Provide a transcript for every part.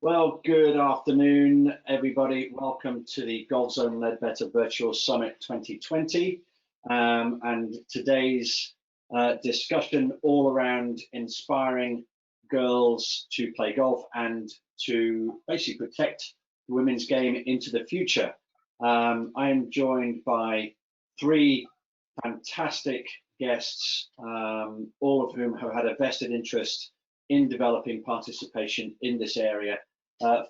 Well, good afternoon, everybody. Welcome to the Golf Zone Ledbetter Virtual Summit 2020. And today's discussion all around inspiring girls to play golf and to basically protect the women's game into the future. I am joined by three fantastic guests, all of whom have had a vested interest in developing participation in this area.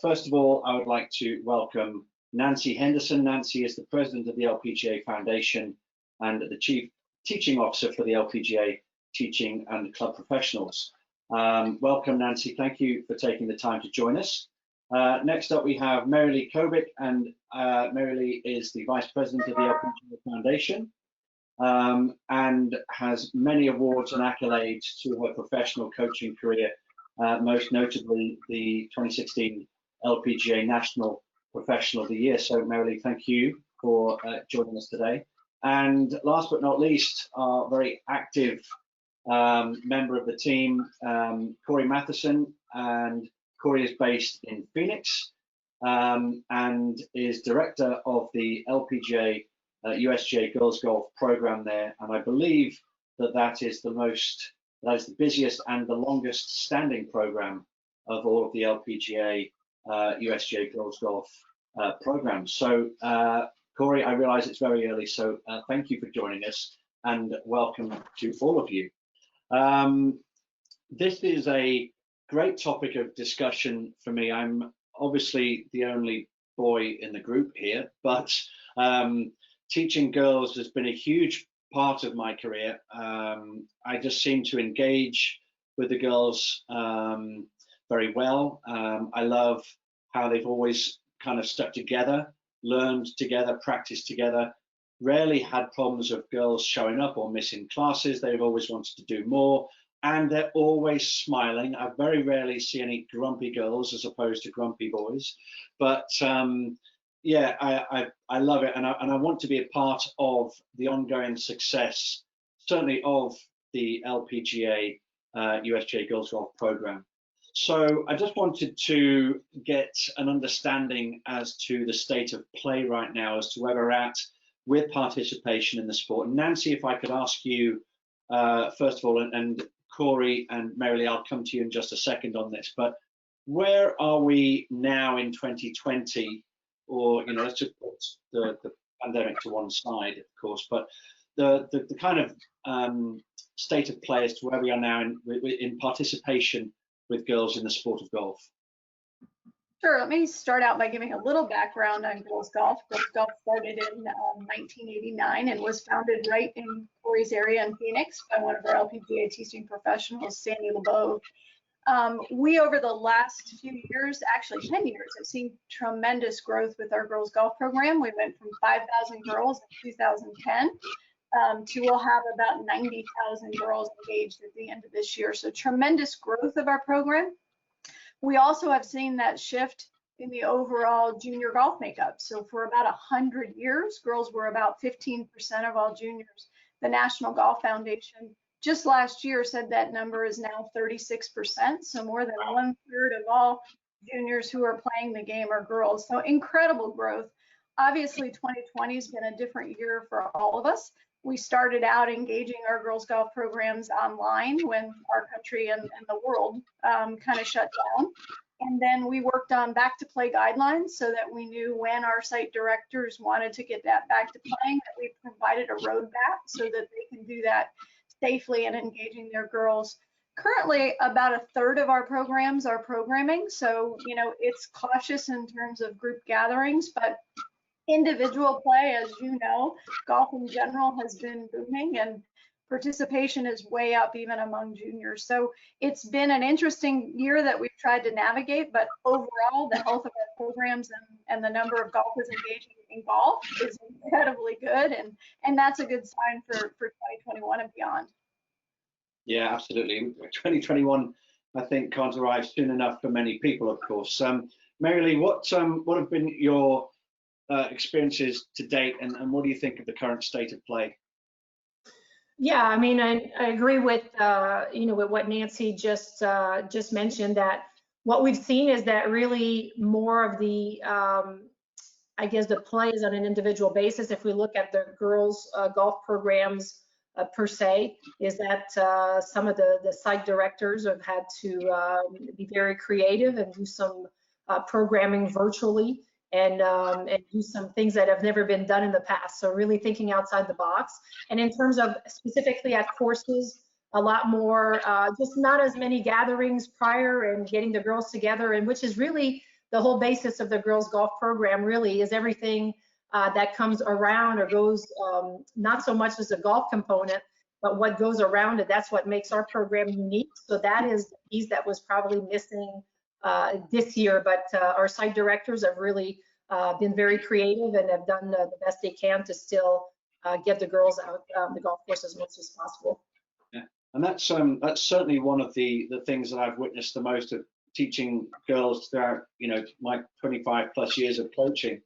First of all, I would like to welcome Nancy Henderson. Nancy is the president of the LPGA Foundation and the chief teaching officer for the LPGA Teaching and Club Professionals. Welcome, Nancy. Thank you for taking the time to join us. Next up, we have Mary-Lee Cobick, and Mary-Lee is the vice president of the LPGA Foundation and has many awards and accolades to her professional coaching career. Most notably the 2016 LPGA National Professional of the Year. So Mary-Lee, thank you for joining us today. And last but not least, our very active member of the team, Cori Matheson. And Cori is based in Phoenix and is director of the LPGA USGA Girls Golf program there. And I believe that is the busiest and the longest standing program of all of the LPGA USGA Girls Golf programs. So, Cori, I realize it's very early, so thank you for joining us and welcome to all of you. This is a great topic of discussion for me. I'm obviously the only boy in the group here, but teaching girls has been a huge part of my career. I just seem to engage with the girls very well. I love how they've always kind of stuck together, learned together, practiced together, rarely had problems of girls showing up or missing classes. They've always wanted to do more, and they're always smiling. I very rarely see any grumpy girls as opposed to grumpy boys, but yeah, I love it, and I want to be a part of the ongoing success, certainly of the LPGA USGA Girls Golf program. So I just wanted to get an understanding as to the state of play right now, as to where we're at with participation in the sport. And Nancy, if I could ask you first of all, and Cori and Mary-Lee, I'll come to you in just a second on this, but where are we now in 2020? Or, you know, let's just put the pandemic to one side, of course, but the kind of state of play as to where we are now in participation with girls in the sport of golf. Sure, let me start out by giving a little background on girls golf. Girls golf started in 1989 and was founded right in Cori's area in Phoenix by one of our LPGA teaching professionals, Sandy LeBeau. We, over the last few years, actually 10 years, have seen tremendous growth with our girls golf program. We went from 5,000 girls in 2010 to we'll have about 90,000 girls engaged at the end of this year. So tremendous growth of our program. We also have seen that shift in the overall junior golf makeup. So for about 100 years, girls were about 15% of all juniors. The National Golf Foundation just last year said that number is now 36%, so more than 1/3 of all juniors who are playing the game are girls. So incredible growth. Obviously, 2020 has been a different year for all of us. We started out engaging our girls golf programs online when our country and the world kind of shut down. And then we worked on back to play guidelines so that we knew when our site directors wanted to get that back to playing, that we provided a roadmap so that they can do that safely and engaging their girls. Currently, about 1/3 of our programs are programming, so you know it's cautious in terms of group gatherings, but individual play, as you know, golf in general has been booming and participation is way up even among juniors. So it's been an interesting year that we've tried to navigate, but overall the health of our programs and the number of golfers engaging in golf is incredibly good, and that's a good sign for 2021 and beyond. Yeah, absolutely. 2021, I think, can't arrive soon enough for many people, of course. Mary-Lee, what have been your experiences to date, and what do you think of the current state of play? Yeah, I mean, I agree with with what Nancy just mentioned, that what we've seen is that really more of the, I guess, the play is on an individual basis. If we look at the girls' golf programs per se, is that some of the site directors have had to be very creative and do some programming virtually and do some things that have never been done in the past. So really thinking outside the box. And in terms of specifically at courses, a lot more, just not as many gatherings prior and getting the girls together, and which is really the whole basis of the girls golf program. Really is everything that comes around or goes, not so much as a golf component, but what goes around it. That's what makes our program unique. So that is the piece that was probably missing this year, but our site directors have really been very creative and have done the best they can to still get the girls out the golf course as much as possible. Yeah, and that's certainly one of the things that I've witnessed the most of teaching girls throughout, you know, my 25 plus years of coaching.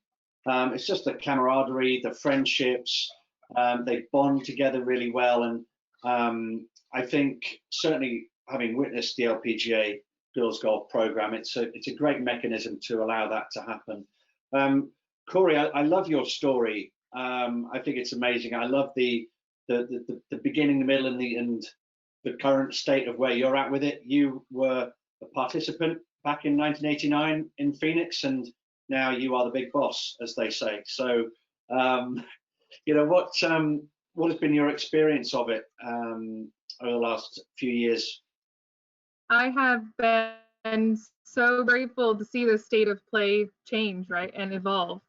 It's just the camaraderie, the friendships. They bond together really well, and I think certainly having witnessed the LPGA girls golf program, it's a great mechanism to allow that to happen. Cori, I love your story. I think it's amazing. I love the beginning, the middle, and the current state of where you're at with it. You were a participant back in 1989 in Phoenix, and now you are the big boss, as they say. So, you know, what has been your experience of it over the last few years? I have been so grateful to see the state of play change, right, and evolve.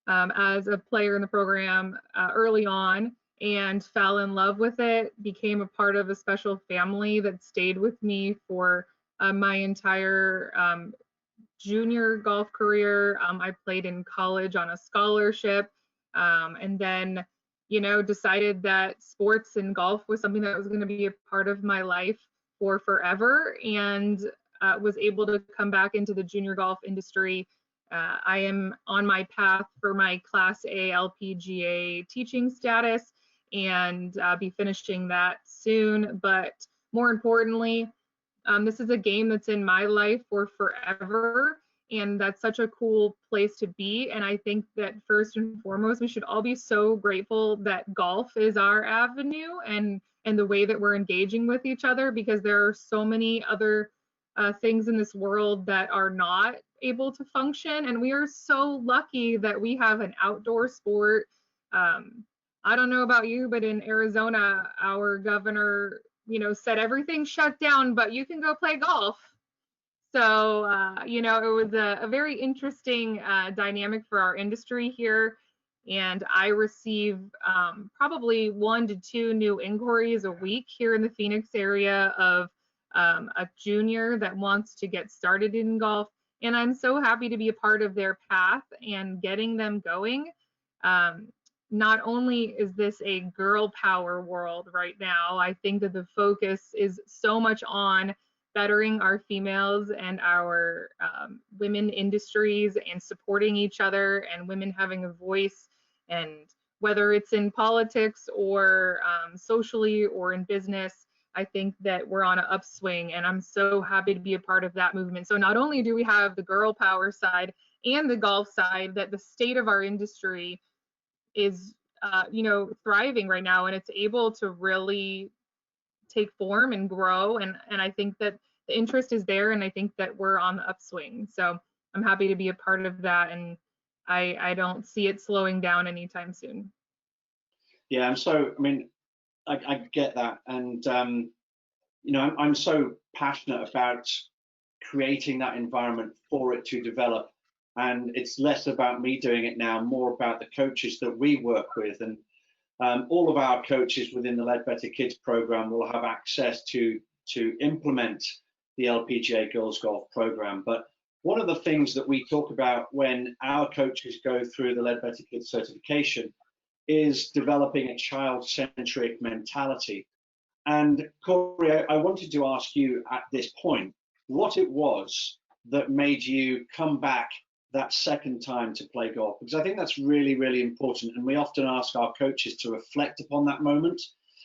As a player in the program early on, and fell in love with it, became a part of a special family that stayed with me for my entire junior golf career. I played in college on a scholarship, and then, you know, decided that sports and golf was something that was going to be a part of my life for forever, and was able to come back into the junior golf industry. I am on my path for my Class A LPGA teaching status, and be finishing that soon. But more importantly, this is a game that's in my life for forever, and that's such a cool place to be. And I think that first and foremost, we should all be so grateful that golf is our avenue and the way that we're engaging with each other, because there are so many other things in this world that are not able to function, and we are so lucky that we have an outdoor sport. I don't know about you, but in Arizona, our governor, you know, said everything shut down, but you can go play golf. So, you know, it was a very interesting dynamic for our industry here. And I receive probably 1 to 2 new inquiries a week here in the Phoenix area of a junior that wants to get started in golf. And I'm so happy to be a part of their path and getting them going. Not only is this a girl power world right now, I think that the focus is so much on bettering our females and our women industries and supporting each other and women having a voice, and whether it's in politics or socially or in business, I think that we're on an upswing, and I'm so happy to be a part of that movement. So not only do we have the girl power side and the golf side, that the state of our industry is you know, thriving right now, and it's able to really take form and grow, and I think that the interest is there, and I think that we're on the upswing. So I'm happy to be a part of that, and I don't see it slowing down anytime soon. Yeah, and so I mean, I get that, and you know, I'm so passionate about creating that environment for it to develop. And it's less about me doing it now, more about the coaches that we work with. And all of our coaches within the Ledbetter Kids program will have access to implement the LPGA Girls Golf program. But one of the things that we talk about when our coaches go through the Ledbetter Kids certification is developing a child-centric mentality. And Cori, I wanted to ask you at this point, what it was that made you come back that second time to play golf, because I think that's really, really important. And we often ask our coaches to reflect upon that moment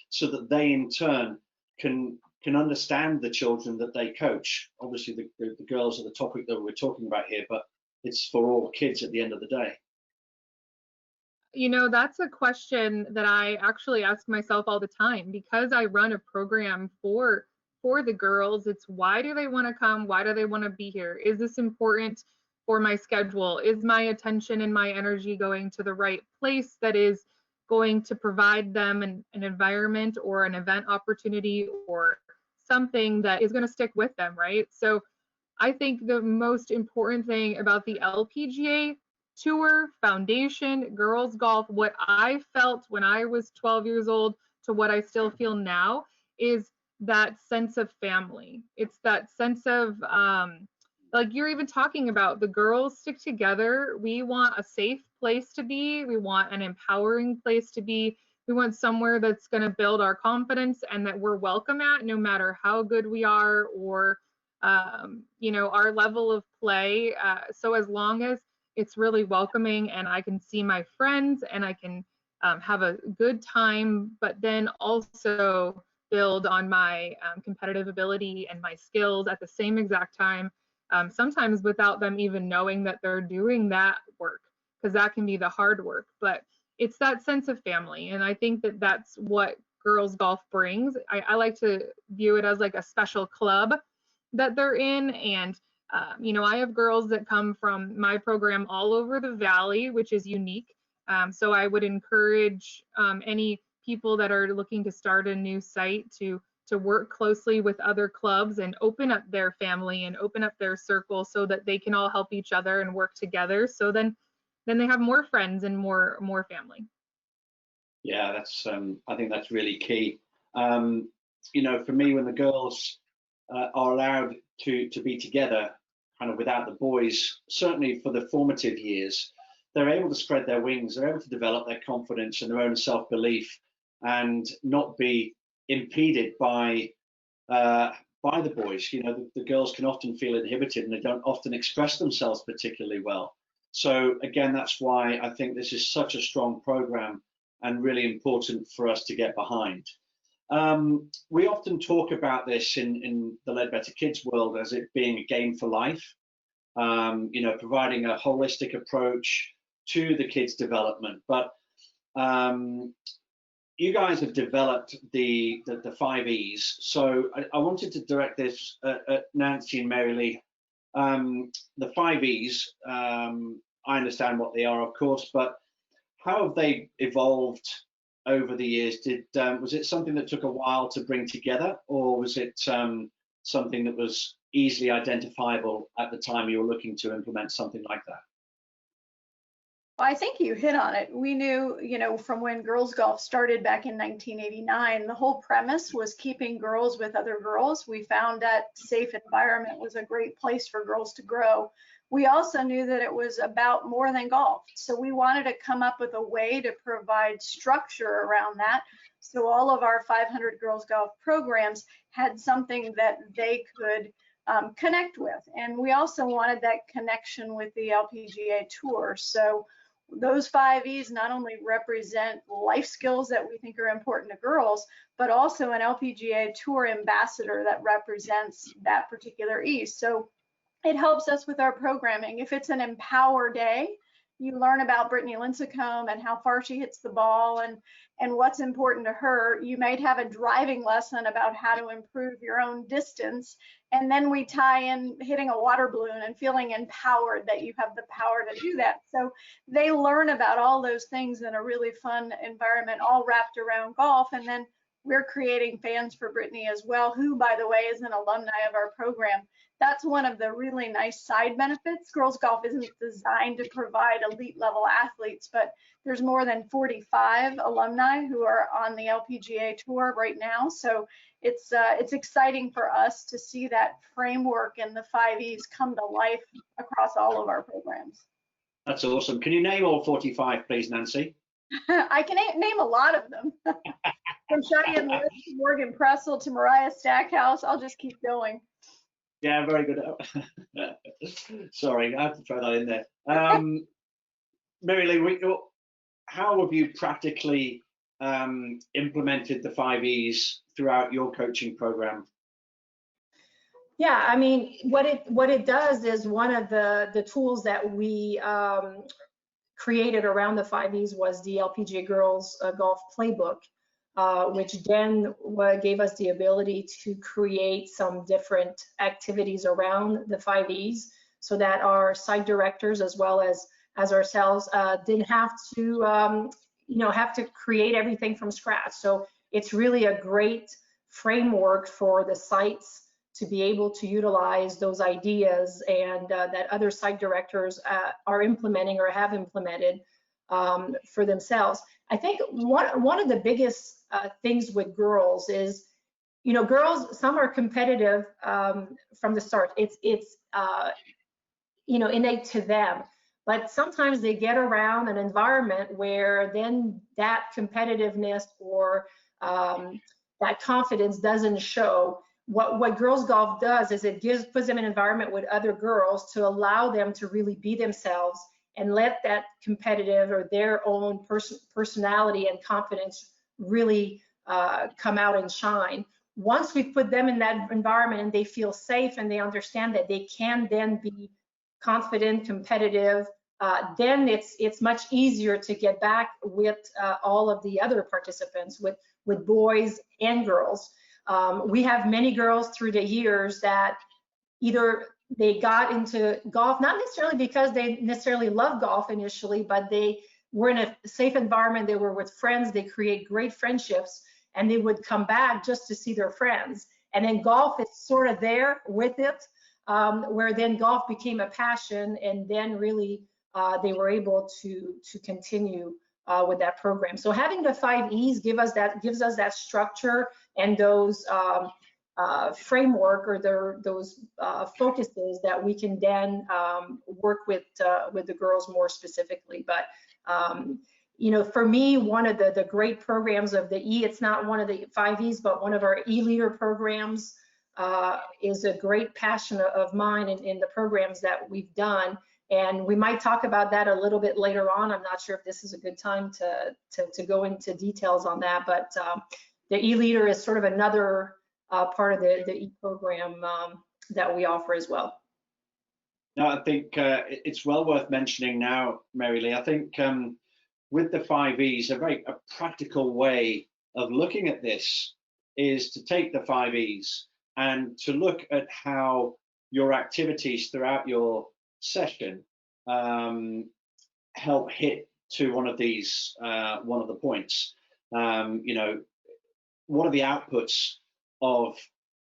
so that they in turn can can understand the children that they coach. Obviously, the girls are the topic that we're talking about here, but it's for all kids at the end of the day. You know, that's a question that I actually ask myself all the time, because I run a program for the girls. It's, why do they want to come? Why do they want to be here? Is this important for my schedule? Is my attention and my energy going to the right place that is going to provide them an environment or an event opportunity or something that is going to stick with them, right? So I think the most important thing about the LPGA Tour, Foundation, girls golf, what I felt when I was 12 years old to what I still feel now, is that sense of family. It's that sense of, like you're even talking about, the girls stick together. We want a safe place to be. We want an empowering place to be. We want somewhere that's going to build our confidence and that we're welcome at, no matter how good we are or, you know, our level of play. So as long as it's really welcoming and I can see my friends and I can have a good time, but then also build on my competitive ability and my skills at the same exact time, sometimes without them even knowing that they're doing that work, because that can be the hard work. But it's that sense of family, and I think that that's what girls golf brings. I like to view it as like a special club that they're in. And you know, I have girls that come from my program all over the valley, which is unique. So I would encourage any people that are looking to start a new site to work closely with other clubs and open up their family and open up their circle so that they can all help each other and work together. So then they have more friends and more family. Yeah, that's I think that's really key. You know, for me, when the girls are allowed to be together, kind of without the boys, certainly for the formative years, they're able to spread their wings, they're able to develop their confidence and their own self-belief and not be impeded by the boys. You know, the girls can often feel inhibited and they don't often express themselves particularly well. So again, that's why I think this is such a strong program and really important for us to get behind. We often talk about this in the Ledbetter Kids world as it being a game for life, you know, providing a holistic approach to the kids' development. But you guys have developed the 5 E's. So I wanted to direct this at Nancy and Mary-Lee. The 5 E's, I understand what they are, of course, but how have they evolved over the years? Was it something that took a while to bring together, or was it something that was easily identifiable at the time you were looking to implement something like that? Well, I think you hit on it. We knew, you know, from when girls golf started back in 1989, the whole premise was keeping girls with other girls. We found that safe environment was a great place for girls to grow. We also knew that it was about more than golf. So we wanted to come up with a way to provide structure around that. So all of our 500 girls golf programs had something that they could connect with. And we also wanted that connection with the LPGA Tour. So those 5 E's not only represent life skills that we think are important to girls, but also an LPGA Tour ambassador that represents that particular E. So it helps us with our programming. If it's an Empower Day, you learn about Brittany Lincecum and how far she hits the ball and what's important to her. You might have a driving lesson about how to improve your own distance. And then we tie in hitting a water balloon and feeling empowered that you have the power to do that. So they learn about all those things in a really fun environment, all wrapped around golf. And then we're creating fans for Brittany as well, who, by the way, is an alumni of our program. That's one of the really nice side benefits. Girls golf isn't designed to provide elite level athletes, but there's more than 45 alumni who are on the LPGA Tour right now. So it's exciting for us to see that framework and the 5 E's come to life across all of our programs. That's awesome. Can you name all 45, please, Nancy? I can name a lot of them. From Cheyenne List to Morgan Pressel to Mariah Stackhouse. I'll just keep going. Yeah, very good. Sorry, I have to throw that in there. Mary-Lee, how have you practically implemented the 5Es throughout your coaching program? Yeah, I mean, what it does is one of the tools that we created around the 5Es was the LPGA Girls Golf Playbook, which then gave us the ability to create some different activities around the 5Es, so that our site directors as well as ourselves didn't have to have to create everything from scratch. So it's really a great framework for the sites to be able to utilize those ideas, and that other site directors are implementing or have implemented for themselves. I think one of the biggest things with girls is, girls, some are competitive from the start. It's innate to them, but sometimes they get around an environment where then that competitiveness or that confidence doesn't show. What girls golf does is it puts them in an environment with other girls to allow them to really be themselves and let that competitive or their own personality and confidence really come out and shine. Once we put them in that environment and they feel safe and they understand that they can then be confident, competitive, then it's much easier to get back with all of the other participants, with boys and girls. We have many girls through the years that either they got into golf, not necessarily because they necessarily love golf initially, but they were in a safe environment, they were with friends, they create great friendships, and they would come back just to see their friends. And then golf is sort of there with it, where then golf became a passion, and then really they were able to continue with that program. So having the 5Es gives us that structure and those framework or those focuses that we can then work with the girls more specifically. But for me, one of the great programs of the it's not one of the 5Es, but one of our E-Leader programs is a great passion of mine in the programs that we've done. And we might talk about that a little bit later on. I'm not sure if this is a good time to go into details on that, but the E-Leader is sort of another part of the E-program that we offer as well. No, I think it's well worth mentioning now, Mary-Lee. I think with the 5Es, a practical way of looking at this is to take the 5Es and to look at how your activities throughout your session help hit to one of the points. What are the outputs of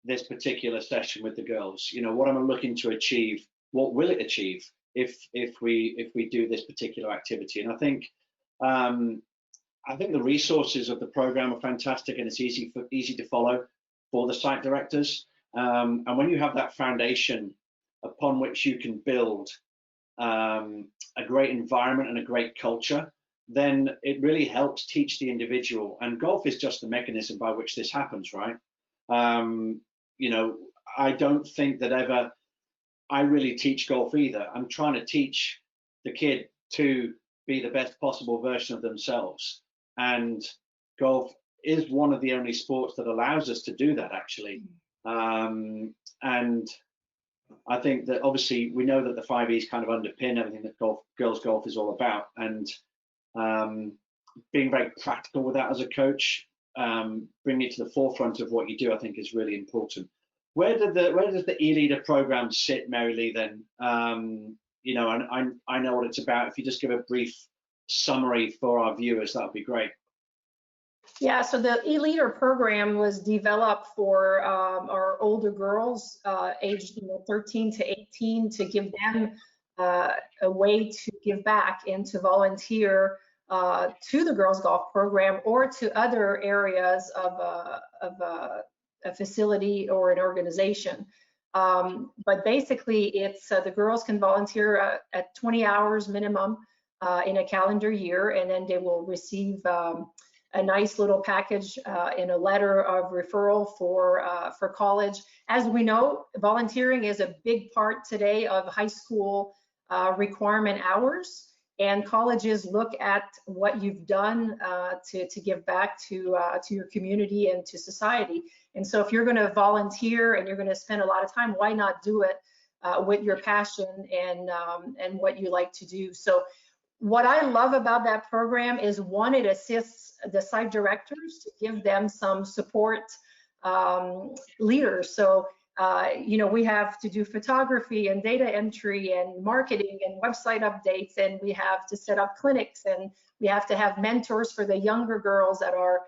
this particular session with the girls? What am I looking to achieve? What will it achieve if we do this particular activity? And I think the resources of the program are fantastic, and it's easy to follow for the site directors. And when you have that foundation upon which you can build a great environment and a great culture, then it really helps teach the individual. And golf is just the mechanism by which this happens, right? I don't think that ever I really teach golf either. I'm trying to teach the kid to be the best possible version of themselves. And golf is one of the only sports that allows us to do that, actually. And I think that obviously we know that the 5Es kind of underpin everything that girls golf is all about. And being very practical with that as a coach, bringing it to the forefront of what you do, I think is really important. Where does the E-Leader program sit, Mary-Lee, then? And I know what it's about. If you just give a brief summary for our viewers, that would be great. Yeah, so the E-Leader program was developed for our older girls aged 13 to 18 to give them a way to give back and to volunteer to the girls golf program or to other areas of a facility or an organization. But basically, it's the girls can volunteer at 20 hours minimum in a calendar year, and then they will receive a nice little package in a letter of referral for college. As we know, volunteering is a big part today of high school requirement hours. and colleges look at what you've done to give back to your community and to society. And so if you're going to volunteer and you're going to spend a lot of time, why not do it with your passion and what you like to do? So what I love about that program is, one, it assists the site directors to give them some support leaders. So you know, we have to do photography and data entry and marketing and website updates, and we have to set up clinics, and we have to have mentors for the younger girls that are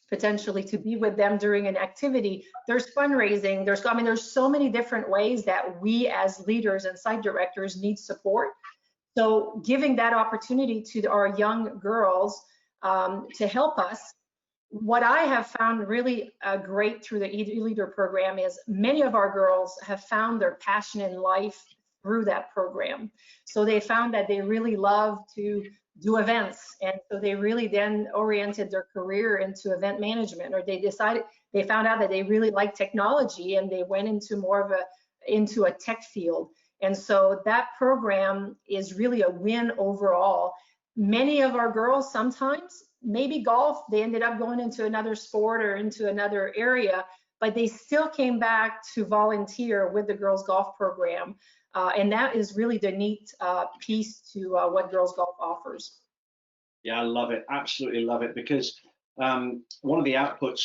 potentially to be with them during an activity. There's fundraising. There's so many different ways that we as leaders and site directors need support. So giving that opportunity to our young girls to help us. What I have found really great through the e-leader program is many of our girls have found their passion in life through that program. So they found that they really love to do events, and so they really then oriented their career into event management, or they found out that they really like technology and they went into more of into a tech field. And so that program is really a win overall. Many of our girls, sometimes maybe golf, they ended up going into another sport or into another area, but they still came back to volunteer with the girls golf program. And that is really the neat piece to what girls golf offers. Yeah, I love it. Absolutely love it, because one of the outputs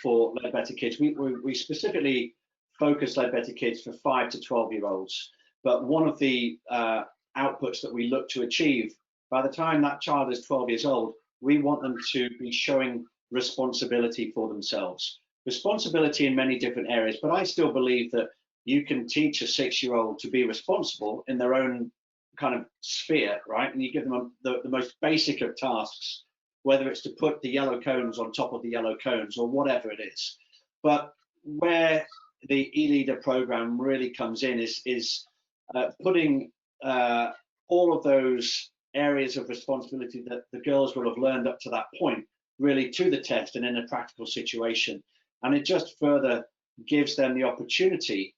for Ledbetter Kids, we specifically focus Ledbetter Kids for 5 to 12-year-olds. But one of the outputs that we look to achieve, by the time that child is 12 years old, we want them to be showing responsibility for themselves. Responsibility in many different areas, but I still believe that you can teach a 6-year-old to be responsible in their own kind of sphere, right? And you give them the most basic of tasks, whether it's to put the yellow cones on top of the yellow cones or whatever it is. But where the e-leader program really comes in is putting all of those areas of responsibility that the girls will have learned up to that point really to the test and in a practical situation. And it just further gives them the opportunity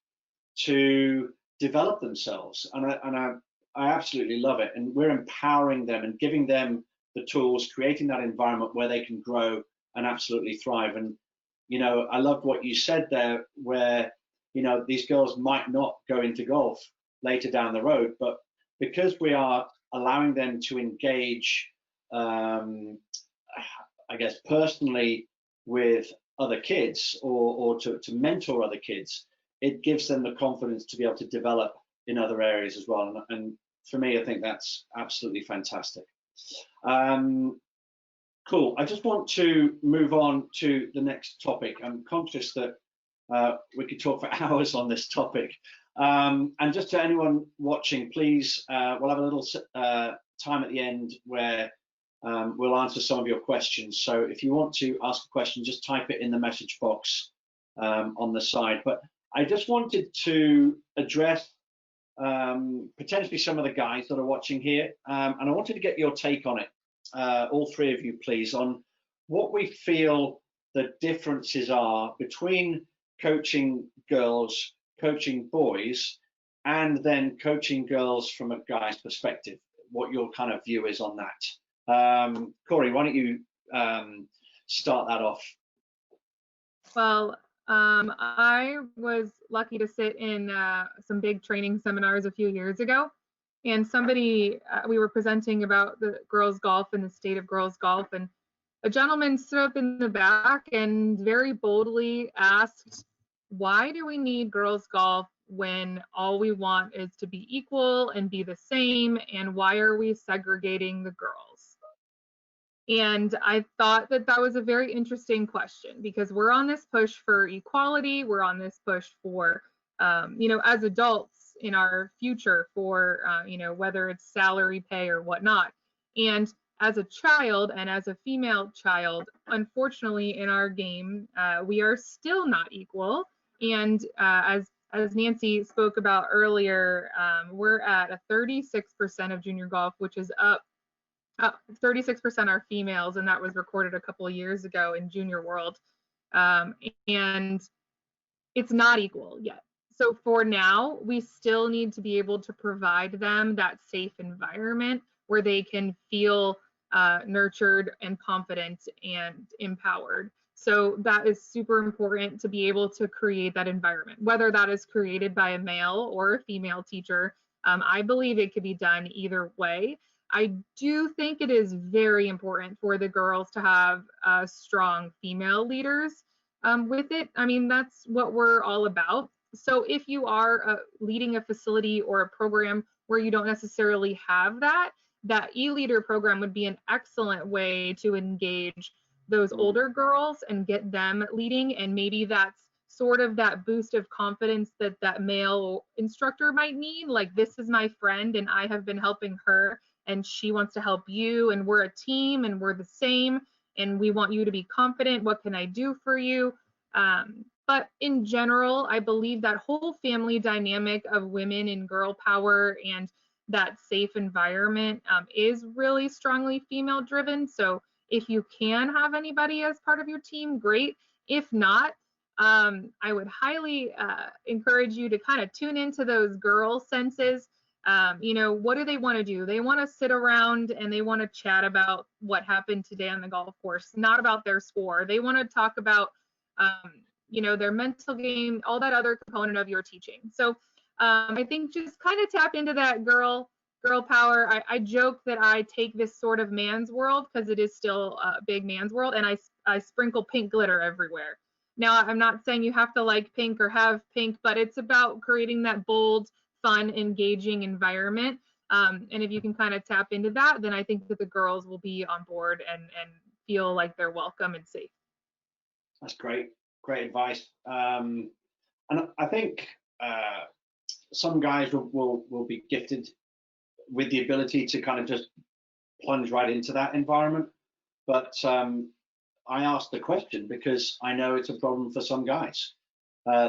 to develop themselves. And I absolutely love it. And we're empowering them and giving them the tools, creating that environment where they can grow and absolutely thrive. And, you know, I love what you said there, where, you know, these girls might not go into golf later down the road, but because we are allowing them to engage, I guess, personally with other kids or to mentor other kids, it gives them the confidence to be able to develop in other areas as well. And for me, I think that's absolutely fantastic. Cool. I just want to move on to the next topic. I'm conscious that we could talk for hours on this topic. And just to anyone watching, please, we'll have a little time at the end where we'll answer some of your questions. So if you want to ask a question, just type it in the message box on the side. But I just wanted to address potentially some of the guys that are watching here, and I wanted to get your take on it, all three of you, please, on what we feel the differences are between coaching girls, coaching boys, and then coaching girls from a guy's perspective, what your kind of view is on that. Cori, why don't you start that off? Well, I was lucky to sit in some big training seminars a few years ago, and we were presenting about the girls golf and the state of girls golf, and a gentleman stood up in the back and very boldly asked, why do we need girls golf when all we want is to be equal and be the same, and why are we segregating the girls? And I thought that that was a very interesting question, because we're on this push for equality. We're on this push for, you know, as adults in our future for, you know, whether it's salary pay or whatnot. And as a child and as a female child, unfortunately in our game, we are still not equal. And as Nancy spoke about earlier, we're at a 36% of junior golf, which is up. 36% are females, and that was recorded a couple of years ago in junior world, and it's not equal yet. So for now, we still need to be able to provide them that safe environment where they can feel nurtured and confident and empowered. So that is super important to be able to create that environment, whether that is created by a male or a female teacher. I believe it could be done either way. I do think it is very important for the girls to have strong female leaders with it. I mean, that's what we're all about. So if you are leading a facility or a program where you don't necessarily have that, that e-leader program would be an excellent way to engage those older girls and get them leading. And maybe that's sort of that boost of confidence that that male instructor might need. Like, this is my friend and I have been helping her and she wants to help you, and we're a team and we're the same and we want you to be confident. What can I do for you? But in general, I believe that whole family dynamic of women and girl power and that safe environment is really strongly female driven. So if you can have anybody as part of your team, great. If not, I would highly encourage you to kind of tune into those girl senses. You know, what do they want to do? They want to sit around and they want to chat about what happened today on the golf course, not about their score. They want to talk about, you know, their mental game, all that other component of your teaching. So I think just kind of tap into that girl power. I joke that I take this sort of man's world, because it is still a big man's world, and I sprinkle pink glitter everywhere. Now, I'm not saying you have to like pink or have pink, but it's about creating that bold, fun, engaging environment. And if you can kind of tap into that, then I think that the girls will be on board and feel like they're welcome and safe. That's great advice. And I think some guys will be gifted with the ability to kind of just plunge right into that environment. But I asked the question because I know it's a problem for some guys.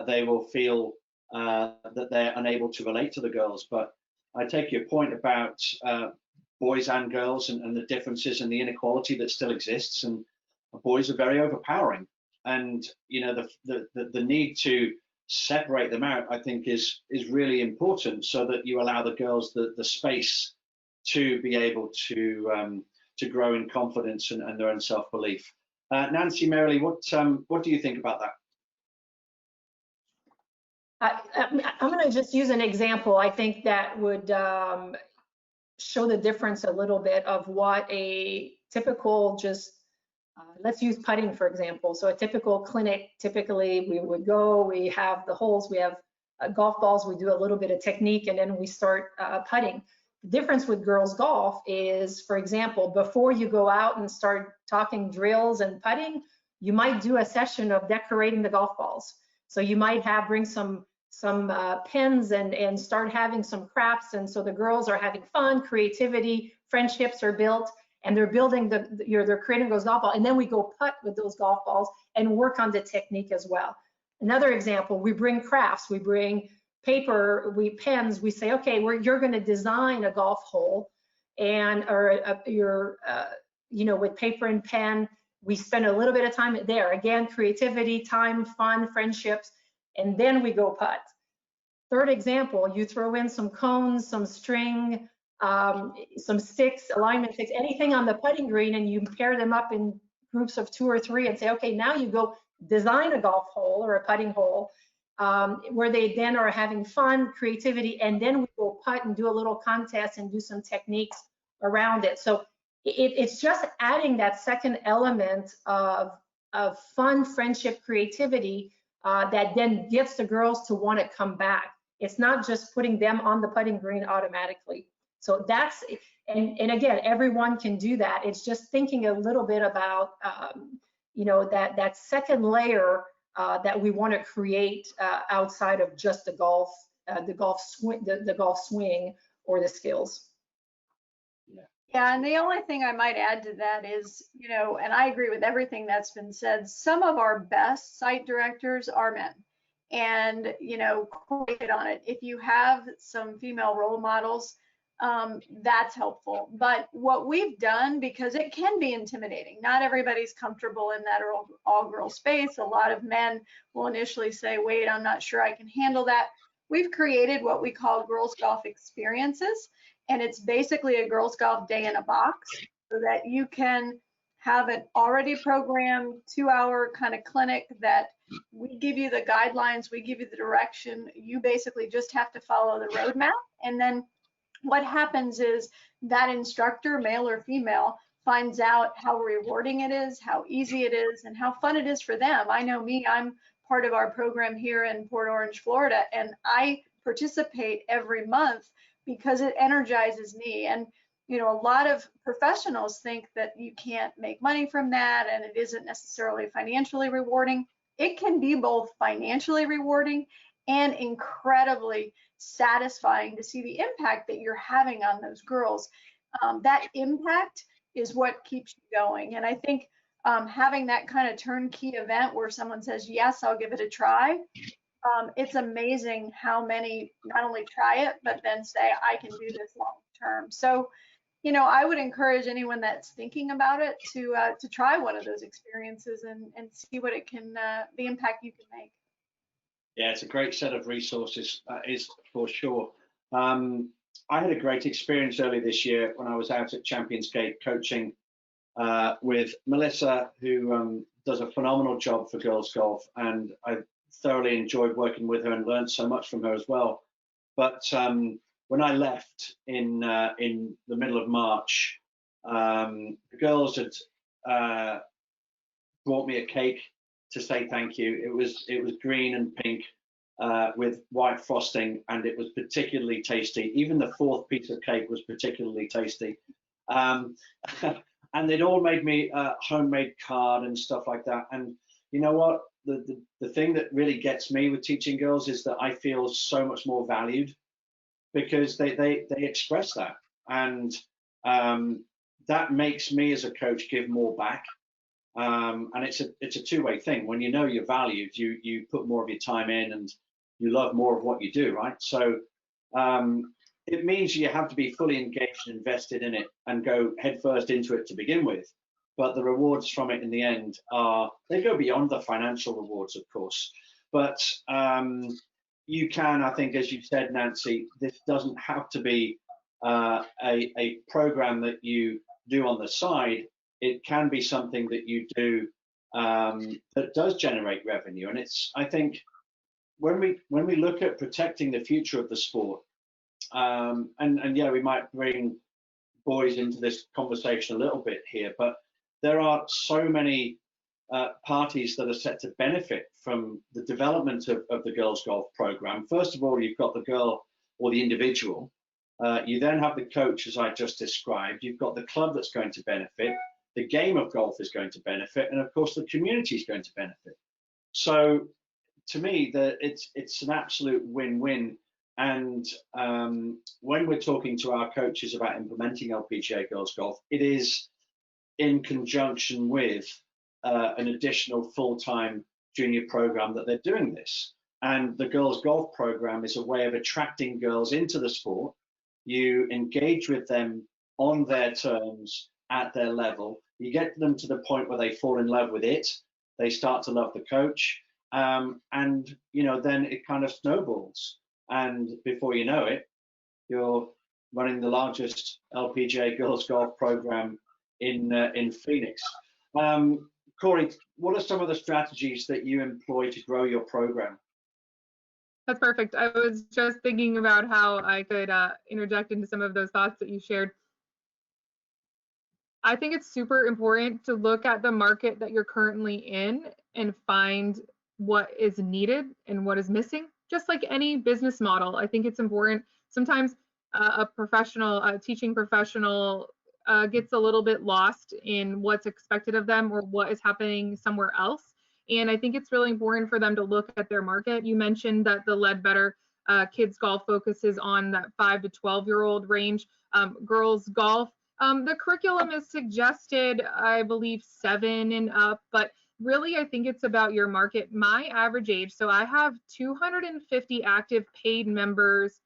They will feel that they're unable to relate to the girls. But I take your point about boys and girls and the differences and the inequality that still exists. And boys are very overpowering. And you know, the need to separate them out, I think, is really important, so that you allow the girls the space to be able to grow in confidence and their own self-belief. Nancy, Mary-Lee, what do you think about that? I'm going to just use an example. I think that would show the difference a little bit of what a typical let's use putting, for example. So a typical clinic, typically we would go, we have the holes, we have golf balls, we do a little bit of technique, and then we start putting. The difference with girls golf is, for example, before you go out and start talking drills and putting, you might do a session of decorating the golf balls. So you might bring some pens and start having some crafts. And so the girls are having fun, creativity, friendships are built, and they're building they're creating those golf balls. And then we go putt with those golf balls and work on the technique as well. Another example, we bring crafts, we bring paper, pens, we say, okay, you're going to design a golf hole, and you know, with paper and pen, we spend a little bit of time there. Again, creativity, time, fun, friendships, and then we go putt. Third example, you throw in some cones, some string, some sticks, alignment sticks, anything on the putting green, and you pair them up in groups of 2 or 3 and say, okay, now you go design a golf hole or a putting hole, where they then are having fun, creativity, and then we go putt and do a little contest and do some techniques around it. So it's just adding that second element of fun, friendship, creativity that then gets the girls to want to come back. It's not just putting them on the putting green automatically. So that's, and again, everyone can do that. It's just thinking a little bit about, you know, that second layer that we want to create outside of just the golf swing or the skills. Yeah, and the only thing I might add to that is, you know, and I agree with everything that's been said, some of our best site directors are men. And, you know, Cori hit on it. If you have some female role models, that's helpful. But what we've done, because it can be intimidating, not everybody's comfortable in that all-girl space. A lot of men will initially say, wait, I'm not sure I can handle that. We've created what we call girls golf experiences, and it's basically a girls golf day in a box, so that you can have an already programmed 2-hour kind of clinic that we give you the guidelines, we give you the direction. You basically just have to follow the roadmap. And then what happens is that instructor, male or female, finds out how rewarding it is, how easy it is, and how fun it is for them. I know me, I'm part of our program here in Port Orange, Florida, and I participate every month because it energizes me. And you know, a lot of professionals think that you can't make money from that and it isn't necessarily financially rewarding. It can be both financially rewarding and incredibly satisfying to see the impact that you're having on those girls. That impact is what keeps you going. And I think having that kind of turnkey event where someone says, yes, I'll give it a try, it's amazing how many not only try it, but then say, I can do this long term. So, you know, I would encourage anyone that's thinking about it to try one of those experiences and see what it can, the impact you can make. Yeah, it's a great set of resources, is for sure. I had a great experience early this year when I was out at Champions Gate coaching with Melissa, who does a phenomenal job for girls golf, and I thoroughly enjoyed working with her and learned so much from her as well. But when I left in the middle of March, the girls had brought me a cake to say thank you. It was green and pink with white frosting, and it was particularly tasty. Even the fourth piece of cake was particularly tasty. And they'd all made me a homemade card and stuff like that. And you know what? The thing that really gets me with teaching girls is that I feel so much more valued because they express that, and that makes me as a coach give more back. And it's a two-way thing. When you know you're valued, you put more of your time in and you love more of what you do, right? So it means you have to be fully engaged and invested in it and go headfirst into it to begin with. But the rewards from it in the end they go beyond the financial rewards, of course. But you can, I think, as you said, Nancy, this doesn't have to be a program that you do on the side. It can be something that you do that does generate revenue. And it's, I think, when we look at protecting the future of the sport, and yeah, we might bring boys into this conversation a little bit here, but there are so many parties that are set to benefit from the development of the girls golf program. First of all, you've got the girl or the individual. You then have the coach, as I just described. You've got the club that's going to benefit. The game of golf is going to benefit, and of course, the community is going to benefit. So, to me, it's an absolute win-win. And when we're talking to our coaches about implementing LPGA girls golf, it is in conjunction with an additional full-time junior program that they're doing this. And the girls golf program is a way of attracting girls into the sport. You engage with them on their terms at their level. You get them to the point where they fall in love with it. They start to love the coach. And, you know, then it kind of snowballs. And before you know it, you're running the largest LPGA girls golf program in Phoenix. Cori, what are some of the strategies that you employ to grow your program? That's perfect. I was just thinking about how I could interject into some of those thoughts that you shared. I think it's super important to look at the market that you're currently in and find what is needed and what is missing. Just like any business model, I think it's important. Sometimes a professional, a teaching professional gets a little bit lost in what's expected of them or what is happening somewhere else. And I think it's really important for them to look at their market. You mentioned that the Ledbetter kids golf focuses on that 5 to 12-year-old range. Girls golf, the curriculum is suggested, I believe, 7 and up, but really I think it's about your market. My average age, so I have 250 active paid members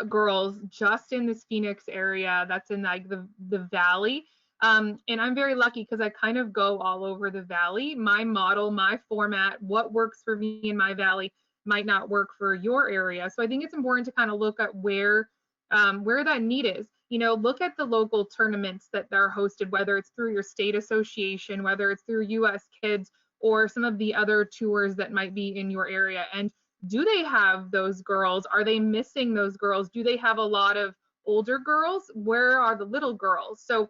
girls just in this Phoenix area. That's in like the valley. And I'm very lucky because I kind of go all over the valley. My model, my format, what works for me in my valley might not work for your area. So I think it's important to kind of look at where that need is. You know, look at the local tournaments that are hosted, whether it's through your state association, whether it's through US Kids or some of the other tours that might be in your area. And do they have those girls? Are they missing those girls? Do they have a lot of older girls? Where are the little girls? So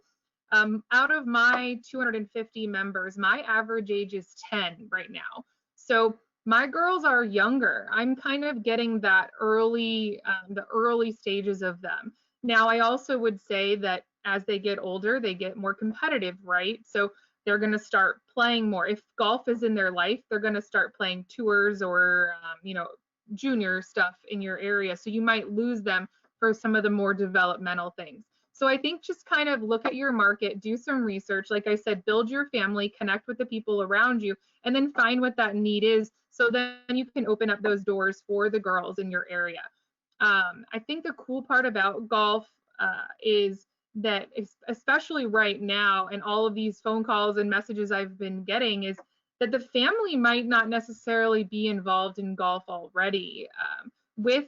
out of my 250 members, my average age is 10 right now. So my girls are younger. I'm kind of getting that early, the early stages of them. Now, I also would say that as they get older, they get more competitive, right? So they're going to start playing more. If golf is in their life, they're going to start playing tours or, you know, junior stuff in your area. So you might lose them for some of the more developmental things. So I think just kind of look at your market, do some research. Like I said, build your family, connect with the people around you, and then find what that need is. So then you can open up those doors for the girls in your area. I think the cool part about golf is that, especially right now, and all of these phone calls and messages I've been getting, is that the family might not necessarily be involved in golf already. With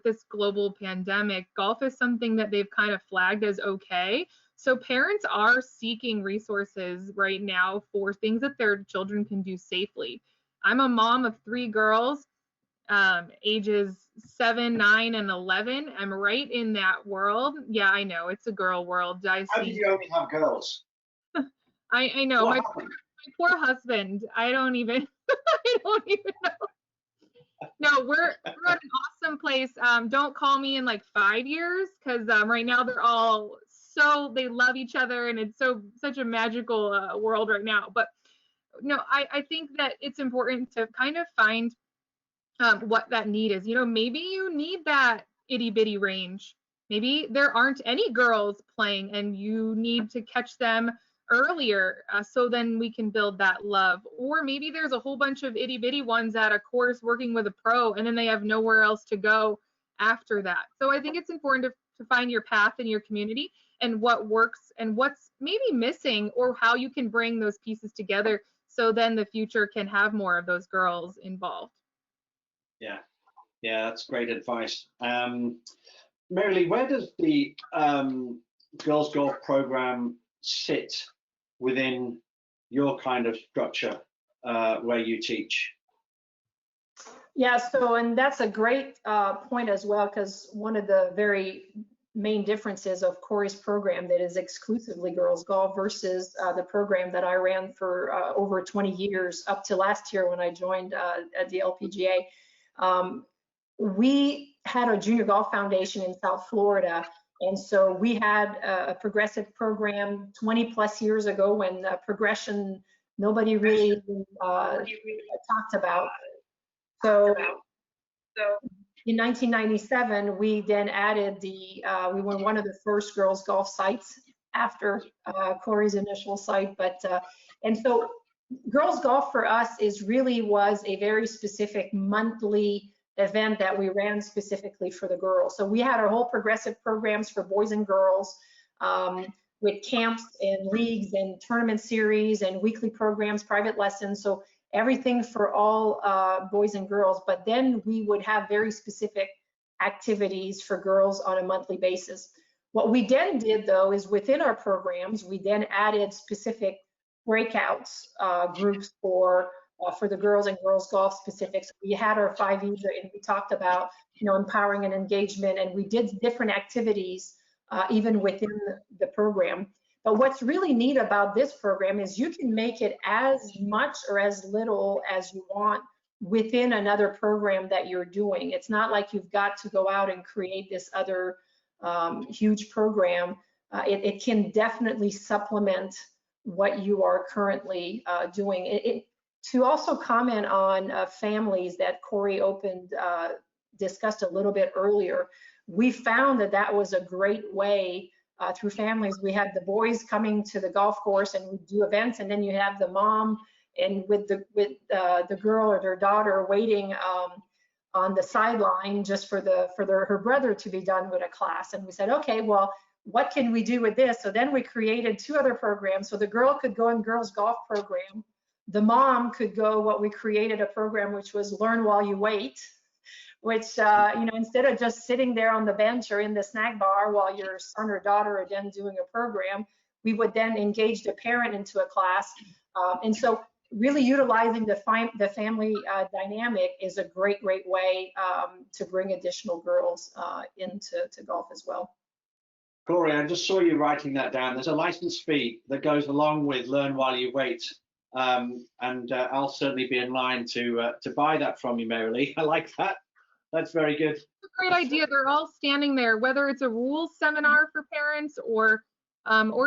this global pandemic, golf is something that they've kind of flagged as okay. So parents are seeking resources right now for things that their children can do safely. I'm a mom of 3 girls, ages 7, 9, and 11. I'm right in that world. Yeah, I know, it's a girl world. How do you only have girls? I know. My poor husband. I don't even know. No, we're at an awesome place. Don't call me in like 5 years, because right now they're all they love each other, and it's such a magical world right now. But no, I think that it's important to kind of find what that need is. You know, maybe you need that itty bitty range. Maybe there aren't any girls playing and you need to catch them earlier, so then we can build that love. Or maybe there's a whole bunch of itty bitty ones at a course working with a pro, and then they have nowhere else to go after that. So I think it's important to find your path in your community and what works and what's maybe missing, or how you can bring those pieces together so then the future can have more of those girls involved. Yeah, that's great advice. Mary-Lee, where does the girls golf program sit within your kind of structure where you teach? Yeah, so, and that's a great point as well, because one of the very main differences of Cori's program that is exclusively girls golf versus the program that I ran for over 20 years up to last year when I joined at the LPGA. We had a junior golf foundation in South Florida, and so we had a progressive program 20 plus years ago when progression nobody really talked about. So in 1997, we then added we were one of the first girls golf sites after Cori's initial site, and so girls golf for us was a very specific monthly event that we ran specifically for the girls. So we had our whole progressive programs for boys and girls, with camps and leagues and tournament series and weekly programs, private lessons. So everything for all boys and girls. But then we would have very specific activities for girls on a monthly basis. What we then did, though, is within our programs, we then added specific breakouts groups for the girls and girls golf specifics. We had our 5 E's, and we talked about, empowering and engagement, and we did different activities even within the program. But what's really neat about this program is you can make it as much or as little as you want within another program that you're doing. It's not like you've got to go out and create this other huge program. It can definitely supplement what you are currently doing. To also comment on families that Cori discussed a little bit earlier, we found that was a great way through families. We had the boys coming to the golf course and we do events, and then you have the mom and with the girl or their daughter waiting on the sideline just for her brother to be done with a class. And we said, okay, well, what can we do with this? So then we created 2 other programs. So the girl could go in girls golf program. The mom could go what we created a program, which was Learn While You Wait, which, you know, instead of just sitting there on the bench or in the snack bar while your son or daughter are then doing a program, we would then engage the parent into a class. And so really utilizing the family dynamic is a great way to bring additional girls into golf as well. Cori, I just saw you writing that down. There's a license fee that goes along with Learn While You Wait. And I'll certainly be in line to buy that from you, Mary-Lee. I like that. That's very good. It's a great idea. They're all standing there, whether it's a rules seminar for parents or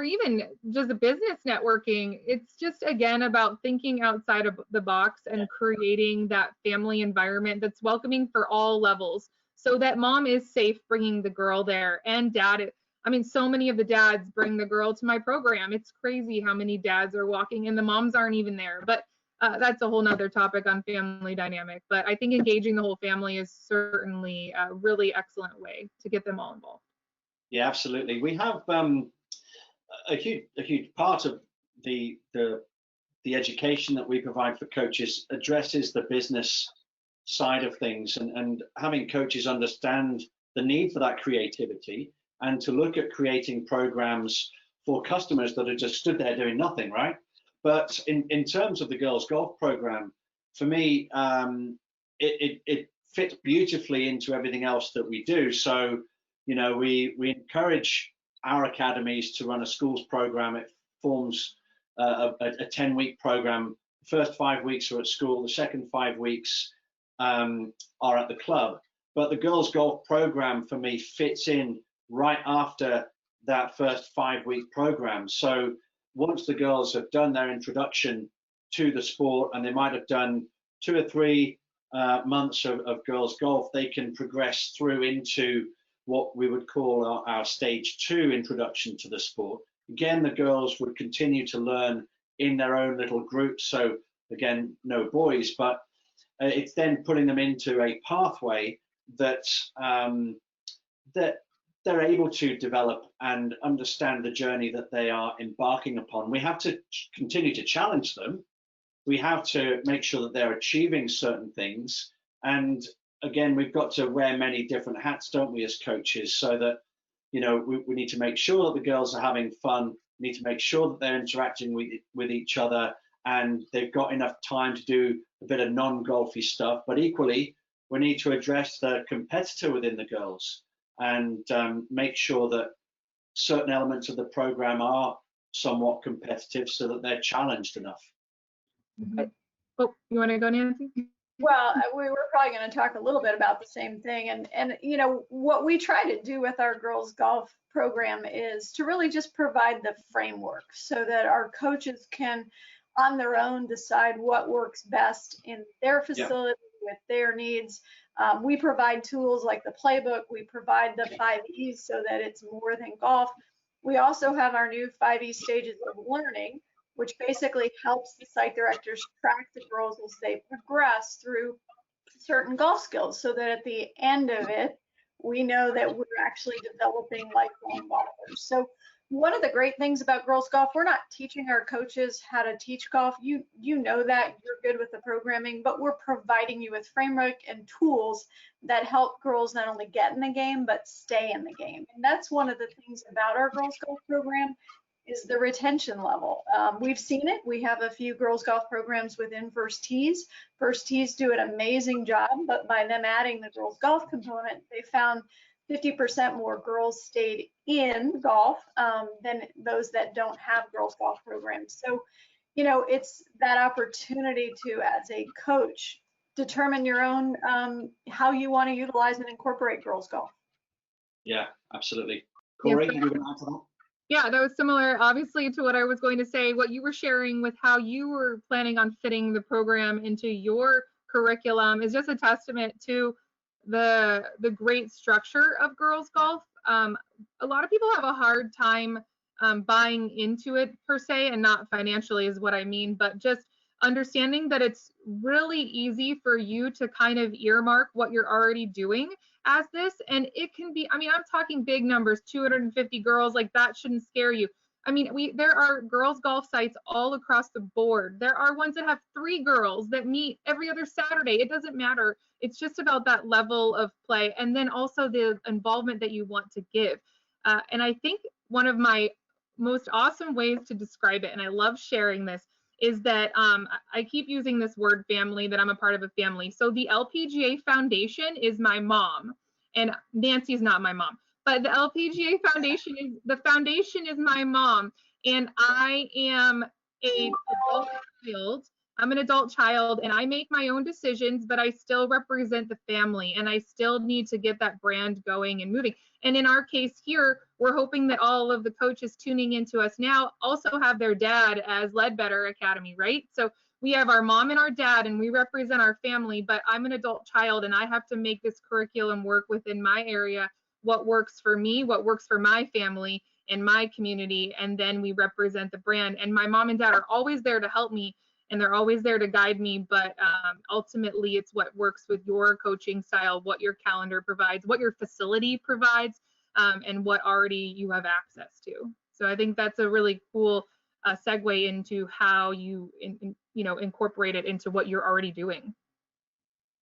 even just a business networking. It's just, again, about thinking outside of the box and creating that family environment that's welcoming for all levels, so that mom is safe bringing the girl there, and dad. I mean, so many of the dads bring the girl to my program. It's crazy how many dads are walking and the moms aren't even there. But that's a whole nother topic on family dynamic. But I think engaging the whole family is certainly a really excellent way to get them all involved. Yeah, absolutely. We have a huge part of the education that we provide for coaches addresses the business side of things, and having coaches understand the need for that creativity, and to look at creating programs for customers that are just stood there doing nothing, right? But in terms of the girls golf program, for me, it fits beautifully into everything else that we do. So, you know, we encourage our academies to run a schools program. It forms a 10-week program. The first 5 weeks are at school. The second 5 weeks are at the club. But the girls golf program for me fits in right after that first 5-week program. So once the girls have done their introduction to the sport, and they might have done 2 or 3 months of girls golf, they can progress through into what we would call our stage 2 introduction to the sport. Again, the girls would continue to learn in their own little groups. So again, no boys, but it's then putting them into a pathway that that they're able to develop and understand the journey that they are embarking upon. We have to continue to challenge them. We have to make sure that they're achieving certain things. And again, we've got to wear many different hats, don't we, as coaches, so that, you know, we need to make sure that the girls are having fun. We need to make sure that they're interacting with each other, and they've got enough time to do a bit of non-golfy stuff. But equally, we need to address the competitor within the girls, and make sure that certain elements of the program are somewhat competitive, so that they're challenged enough. Oh, you want to go, Nancy? Well, we were probably going to talk a little bit about the same thing. And you know, what we try to do with our girls golf program is to really just provide the framework so that our coaches can, on their own, decide what works best in their facility with their needs. We provide tools like the playbook. We provide the 5 E's so that it's more than golf. We also have our new 5 E stages of learning, which basically helps the site directors track the girls as they progress through certain golf skills, so that at the end of it, we know that we're actually developing lifelong golfers. So one of the great things about girls golf, we're not teaching our coaches how to teach golf. You know that, you're good with the programming, but we're providing you with framework and tools that help girls not only get in the game, but stay in the game. And that's one of the things about our girls golf program, is the retention level. We've seen it. We have a few girls golf programs within First Tees. First Tees do an amazing job, but by them adding the girls golf component, they found 50% more girls stayed in golf than those that don't have girls golf programs. So, you know, it's that opportunity to, as a coach, determine your own how you want to utilize and incorporate girls golf. Yeah, absolutely. Cori, Yes, you want to add to that? Yeah, that was similar, obviously, to what I was going to say. What you were sharing with how you were planning on fitting the program into your curriculum is just a testament to the great structure of girls golf. A lot of people have a hard time buying into it per se, and not financially is what I mean, but just understanding that it's really easy for you to kind of earmark what you're already doing as this. And it can be, I mean, I'm talking big numbers, 250 girls, like that shouldn't scare you. I mean, there are girls golf sites all across the board. There are ones that have 3 girls that meet every other Saturday. It doesn't matter. It's just about that level of play, and then also the involvement that you want to give. And I think one of my most awesome ways to describe it, and I love sharing this, is that I keep using this word family, that I'm a part of a family. So the LPGA Foundation is my mom, and Nancy's not my mom, but the LPGA Foundation is my mom, and I am an adult child. I'm an adult child, and I make my own decisions, but I still represent the family, and I still need to get that brand going and moving. And in our case here, we're hoping that all of the coaches tuning into us now also have their dad as Ledbetter Academy, right? So we have our mom and our dad, and we represent our family, but I'm an adult child, and I have to make this curriculum work within my area, what works for me, what works for my family and my community, and then we represent the brand. And my mom and dad are always there to help me, and they're always there to guide me, but ultimately it's what works with your coaching style, what your calendar provides, what your facility provides, and what already you have access to. So I think that's a really cool segue into how you incorporate it into what you're already doing.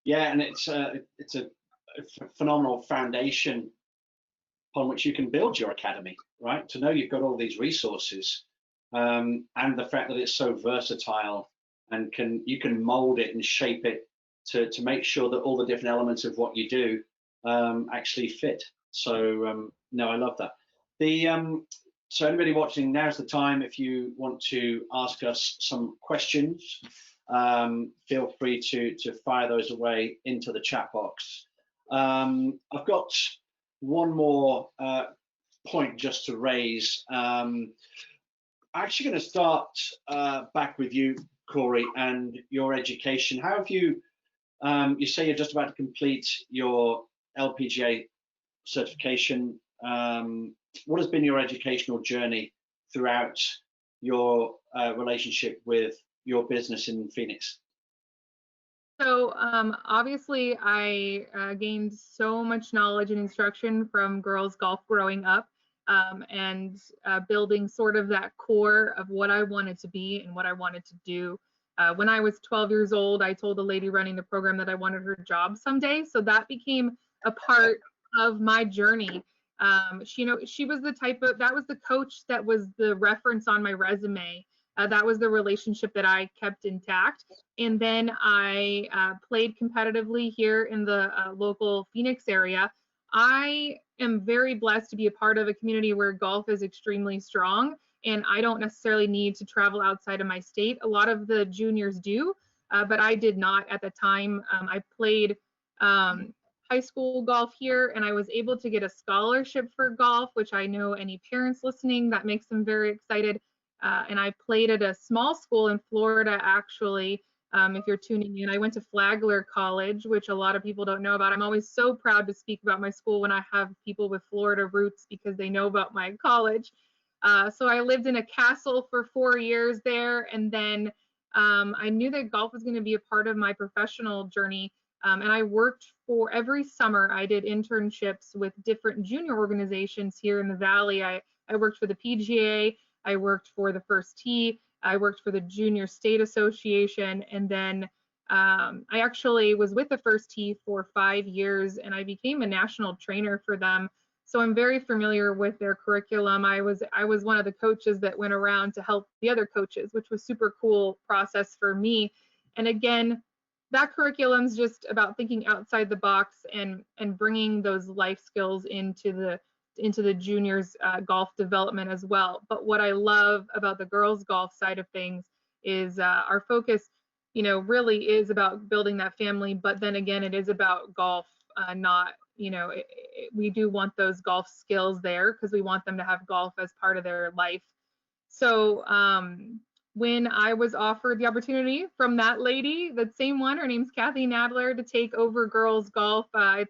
Yeah, and it's a phenomenal foundation upon which you can build your academy, right? To know you've got all these resources, and the fact that it's so versatile, and you can mold it and shape it to make sure that all the different elements of what you do actually fit. So no, I love that. So anybody watching, now's the time. If you want to ask us some questions, feel free to fire those away into the chat box. I've got one more point just to raise. I'm actually going to start back with you, Cori, and your education. How have you, you say you're just about to complete your LPGA certification. What has been your educational journey throughout your relationship with your business in Phoenix? So obviously I gained so much knowledge and instruction from girls golf growing up, and building sort of that core of what I wanted to be and what I wanted to do. When I was 12 years old, I told the lady running the program that I wanted her job someday. So that became a part of my journey. She was the that was the coach that was the reference on my resume. That was the relationship that I kept intact. And then I played competitively here in the local Phoenix area. I am very blessed to be a part of a community where golf is extremely strong, and I don't necessarily need to travel outside of my state. A lot of the juniors do, but I did not at the time. I played high school golf here, and I was able to get a scholarship for golf, which I know any parents listening, that makes them very excited. And I played at a small school in Florida, actually. If you're tuning in, I went to Flagler College, which a lot of people don't know about. I'm always so proud to speak about my school when I have people with Florida roots because they know about my college. So I lived in a castle for 4 years there, and then I knew that golf was going to be a part of my professional journey. And I worked for every summer. I did internships with different junior organizations here in the Valley. I worked for the PGA. I worked for the First Tee. I worked for the Junior State Association, and then I actually was with the First Tee for 5 years, and I became a national trainer for them. So I'm very familiar with their curriculum. I was one of the coaches that went around to help the other coaches, which was super cool process for me. And again, that curriculum's just about thinking outside the box and bringing those life skills into the juniors golf development as well. But what I love about the girls golf side of things is our focus, really is about building that family. But then again, it is about golf, not, we do want those golf skills there because we want them to have golf as part of their life. So when I was offered the opportunity from that lady, that same one, her name's Kathy Nadler, to take over girls golf, I'm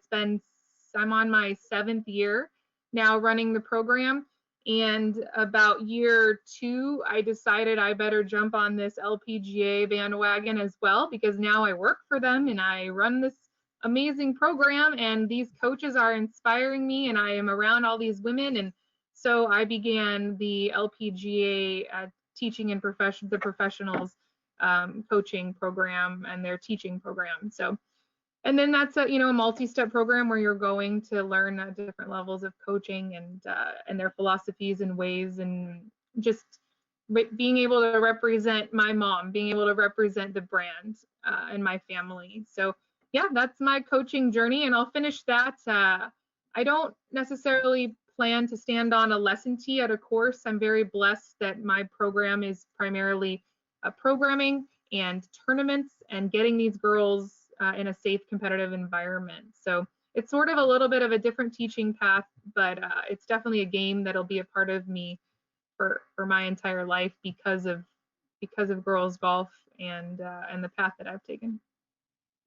on my 7th year now running the program. And about year 2, I decided I better jump on this LPGA bandwagon as well, because now I work for them and I run this amazing program, and these coaches are inspiring me, and I am around all these women. And so I began the LPGA teaching and the professionals coaching program and their teaching program. So, and then that's a multi-step program where you're going to learn at different levels of coaching and their philosophies and ways, and just being able to represent my mom, being able to represent the brand and my family. So yeah, that's my coaching journey, and I'll finish that. I don't necessarily plan to stand on a lesson tee at a course. I'm very blessed that my program is primarily programming and tournaments and getting these girls in a safe, competitive environment. So it's sort of a little bit of a different teaching path, but it's definitely a game that'll be a part of me for my entire life because of girls golf and the path that I've taken.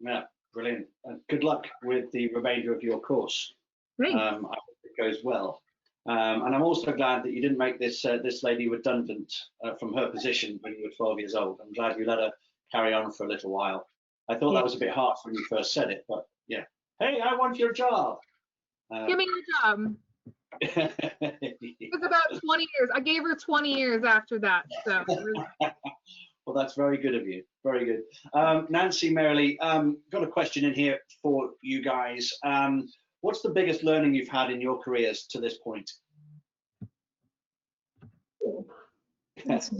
Yeah, brilliant. Good luck with the remainder of your course. Thanks. I hope it goes well. And I'm also glad that you didn't make this lady redundant from her position when you were 12 years old. I'm glad you let her carry on for a little while. I thought that was a bit harsh when you first said it, but yeah. Hey, I want your job. Give me your job. It was about 20 years. I gave her 20 years after that. So. Well, that's very good of you. Very good. Nancy, Mary-Lee, got a question in here for you guys. What's the biggest learning you've had in your careers to this point? It's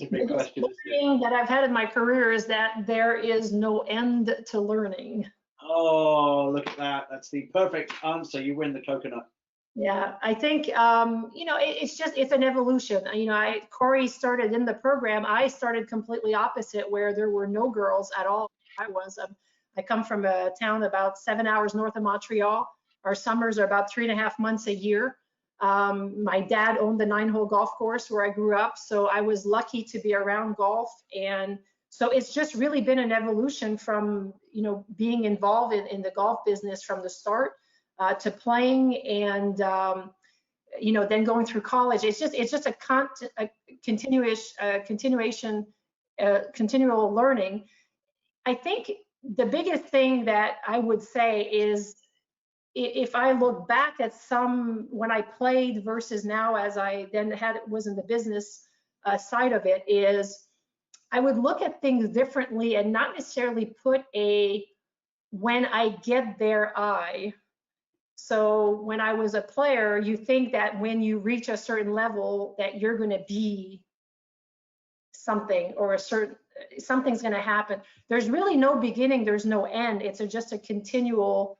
a big question. The thing that I've had in my career is that there is no end to learning. Oh, look at that. That's the perfect answer. You win the coconut. Yeah, I think, it's an evolution. Cori started in the program. I started completely opposite, where there were no girls at all. I come from a town about 7 hours north of Montreal. Our summers are about 3.5 months a year. My dad owned the 9-hole golf course where I grew up, so I was lucky to be around golf. And so it's just really been an evolution from, being involved in the golf business from the start to playing and, then going through college. It's just a continual learning. I think the biggest thing that I would say is, if I look back at when I played versus now, as I then was in the business side of it, is I would look at things differently and not necessarily put a when I get there I. So when I was a player, you think that when you reach a certain level that you're going to be something, or something's going to happen. There's really no beginning, there's no end. It's just a continual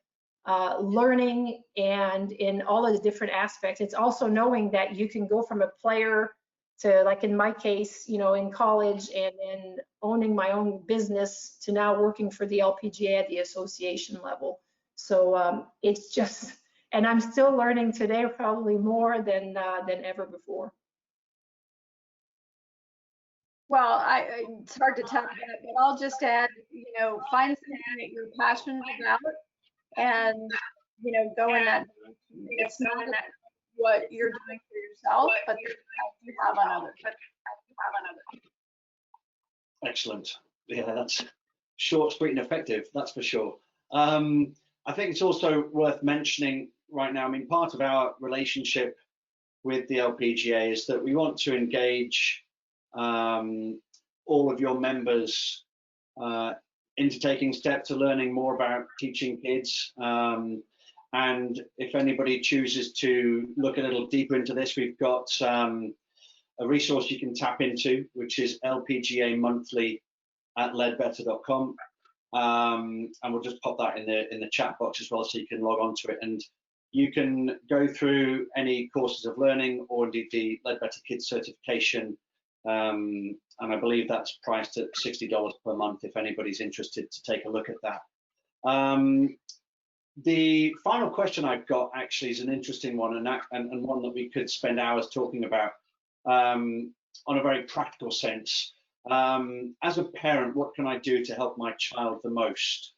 learning, and in all of the different aspects. It's also knowing that you can go from a player to, like in my case, in college, and then owning my own business, to now working for the LPGA at the association level. So it's just, and I'm still learning today, probably more than ever before. Well, it's hard to tell that, but I'll just add, find something that you're passionate about, and go in that direction. It's not what you're doing for yourself, but the impact you have on others. Excellent. Yeah, that's short, sweet, and effective. That's for sure. I think it's also worth mentioning right now. I mean, part of our relationship with the LPGA is that we want to engage all of your members into taking steps to learning more about teaching kids. And if anybody chooses to look a little deeper into this, we've got a resource you can tap into, which is LPGA Monthly at ledbetter.com. And we'll just pop that in the chat box as well, so you can log on to it, and you can go through any courses of learning, or indeed the Ledbetter Kids certification. And I believe that's priced at $60 per month if anybody's interested to take a look at that. The final question I've got actually is an interesting one, and one that we could spend hours talking about on a very practical sense. As a parent, what can I do to help my child the most?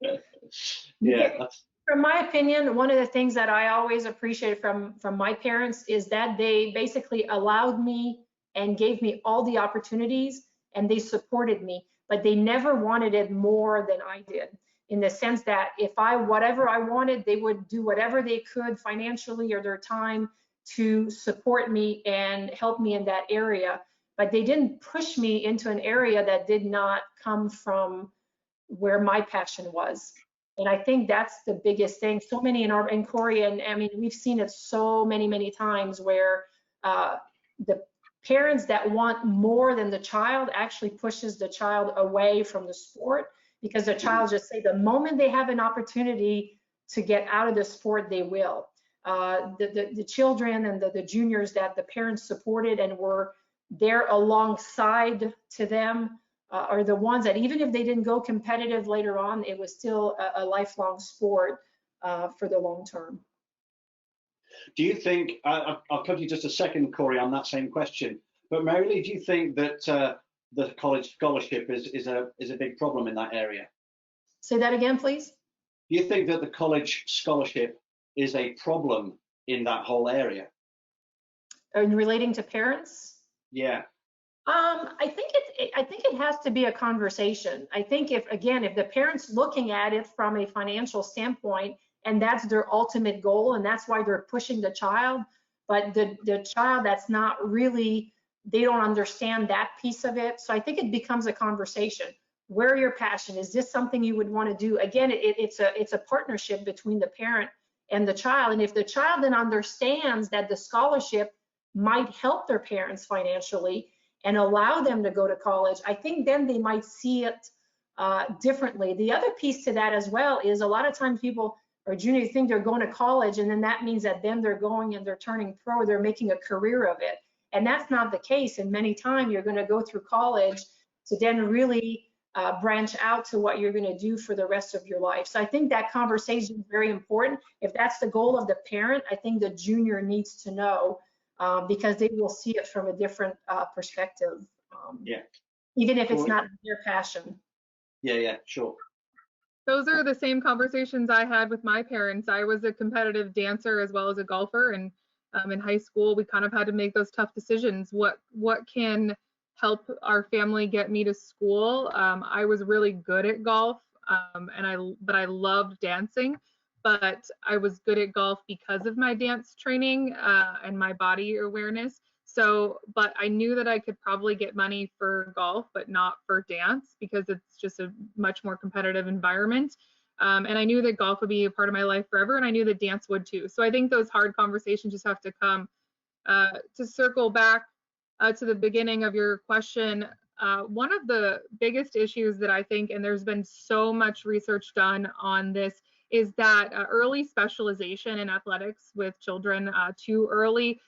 Yeah, that's, From my opinion, one of the things that I always appreciated from my parents is that they basically allowed me and gave me all the opportunities, and they supported me, but they never wanted it more than I did, in the sense that if whatever I wanted, they would do whatever they could financially or their time to support me and help me in that area. But they didn't push me into an area that did not come from where my passion was. And I think that's the biggest thing. So many in Cori, and I mean, we've seen it so many times where the parents that want more than the child actually pushes the child away from the sport, because the child just say the moment they have an opportunity to get out of the sport, they will. The children and the juniors that the parents supported and were there alongside to them are the ones that, even if they didn't go competitive later on, it was still a lifelong sport for the long term. do you think, I'll come to you just a second, Cori, on that same question, but Mary-Lee, do you think that the college scholarship is a big problem in that area? Say that again, please. Do you think that the college scholarship is a problem in that whole area? In relating to parents? Yeah. I think it has to be a conversation. I think if the parents looking at it from a financial standpoint, and that's their ultimate goal, and that's why they're pushing the child, but the child that's not really, they don't understand that piece of it. So I think it becomes a conversation. Where your passion, is this something you would want to do? Again, it's a partnership between the parent and the child. And if the child then understands that the scholarship might help their parents financially and allow them to go to college, I think then they might see it differently. The other piece to that as well is a lot of times people or juniors think they're going to college, and then that means that then they're going and they're turning pro, they're making a career of it. And that's not the case. And many times you're going to go through college to then really branch out to what you're going to do for the rest of your life. So I think that conversation is very important. If that's the goal of the parent, I think the junior needs to know, because they will see it from a different perspective. Yeah. Even if it's not their passion. Yeah, sure. Those are the same conversations I had with my parents. I was a competitive dancer as well as a golfer, and in high school we kind of had to make those tough decisions. What can help our family get me to school? I was really good at golf, but I loved dancing. But I was good at golf because of my dance training and my body awareness. So, but I knew that I could probably get money for golf, but not for dance, because it's just a much more competitive environment. And I knew that golf would be a part of my life forever, and I knew that dance would too. So I think those hard conversations just have to come. To circle back to the beginning of your question, one of the biggest issues that I think, and there's been so much research done on this, is that early specialization in athletics with children too early,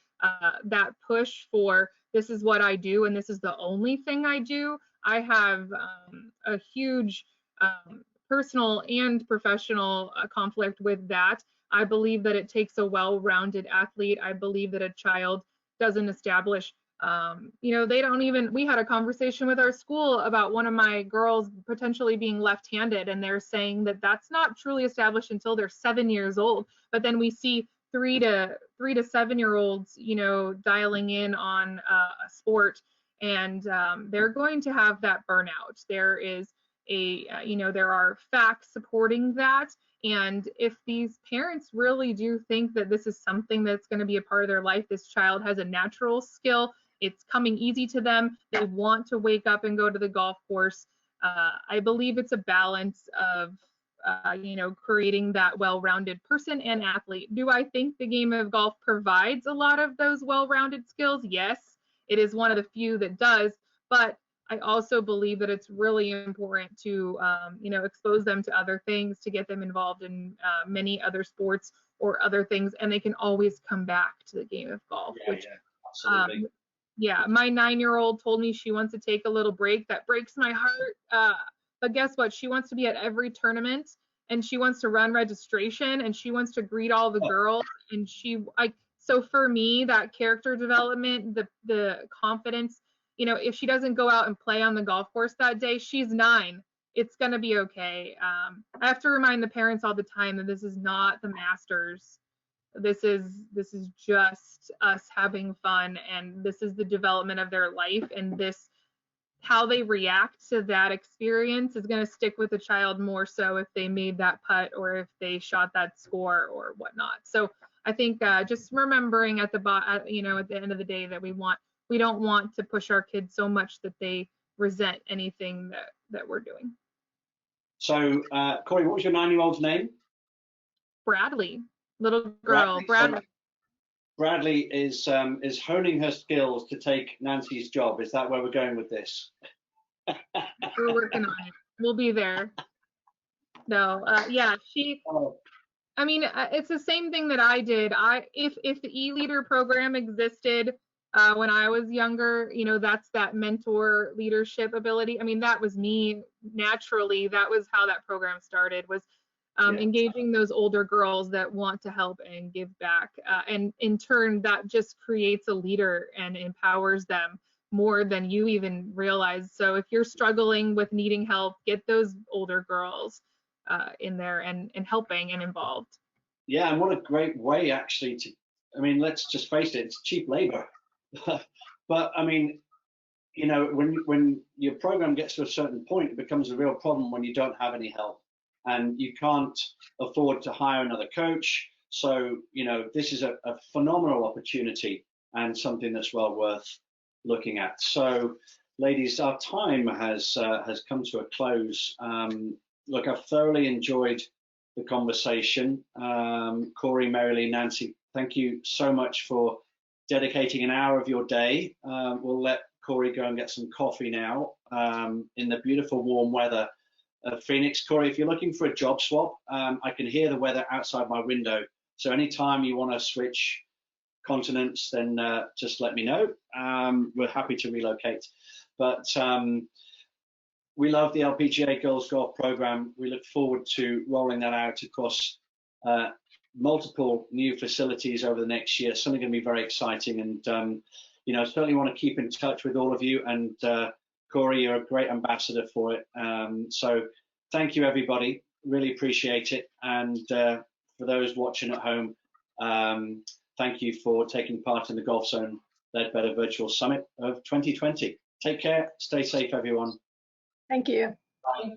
that push for this is what I do and this is the only thing I do. I have a huge personal and professional conflict with that. I believe that it takes a well-rounded athlete. I believe that a child doesn't establish, they don't even, we had a conversation with our school about one of my girls potentially being left-handed, and they're saying that that's not truly established until they're 7 years old. But then we see 3 to 7-year-olds, dialing in on a sport, and they're going to have that burnout. There is there are facts supporting that. And if these parents really do think that this is something that's going to be a part of their life, this child has a natural skill, it's coming easy to them, they want to wake up and go to the golf course. I believe it's a balance of, creating that well-rounded person and athlete. Do I think the game of golf provides a lot of those well-rounded skills? Yes, it is one of the few that does, but I also believe that it's really important to, expose them to other things, to get them involved in many other sports or other things, and they can always come back to the game of golf. Yeah, absolutely. My 9-year-old told me she wants to take a little break. That breaks my heart. But guess what? She wants to be at every tournament, and she wants to run registration, and she wants to greet all the girls. And so for me, that character development, the confidence, if she doesn't go out and play on the golf course that day, she's 9. it's going to be okay. I have to remind the parents all the time that this is not the Masters. This is just us having fun, and this is the development of their life, and this, how they react to that experience is going to stick with the child more so if they made that putt or if they shot that score or whatnot. So I think just remembering at the you know, at the end of the day that we don't want to push our kids so much that they resent anything that we're doing. So, Cori, what was your 9-year-old's name? Bradley, little girl, Bradley. So Bradley is honing her skills to take Nancy's job. Is that where we're going with this? We're working on it. We'll be there. No, yeah, I mean, it's the same thing that I did. If the e-leader program existed when I was younger, you know, that's that mentor leadership ability. I mean, that was me naturally. That was how that program started, was engaging those older girls that want to help and give back. And in turn, that just creates a leader and empowers them more than you even realize. So if you're struggling with needing help, get those older girls in there and helping and involved. Yeah, and what a great way actually to, I mean, let's just face it, it's cheap labor. But I mean, you know, when your program gets to a certain point, it becomes a real problem when you don't have any help and you can't afford to hire another coach. So, you know, this is a phenomenal opportunity and something that's well worth looking at. So, ladies, our time has come to a close. Look, I've thoroughly enjoyed the conversation. Cori, Mary-Lee, Nancy, thank you so much for dedicating an hour of your day. We'll let Cori go and get some coffee now in the beautiful warm weather of Phoenix. Cori, if you're looking for a job swap, I can hear the weather outside my window. So anytime you want to switch continents, then just let me know. We're happy to relocate. But we love the LPGA Girls Golf Program. We look forward to rolling that out across multiple new facilities over the next year. Something going to be very exciting, and you know, certainly want to keep in touch with all of you. And Cori, you're a great ambassador for it. So thank you, everybody. Really appreciate it. And for those watching at home, thank you for taking part in the Golf Zone Ledbetter Virtual Summit of 2020. Take care. Stay safe, everyone. Thank you. Bye.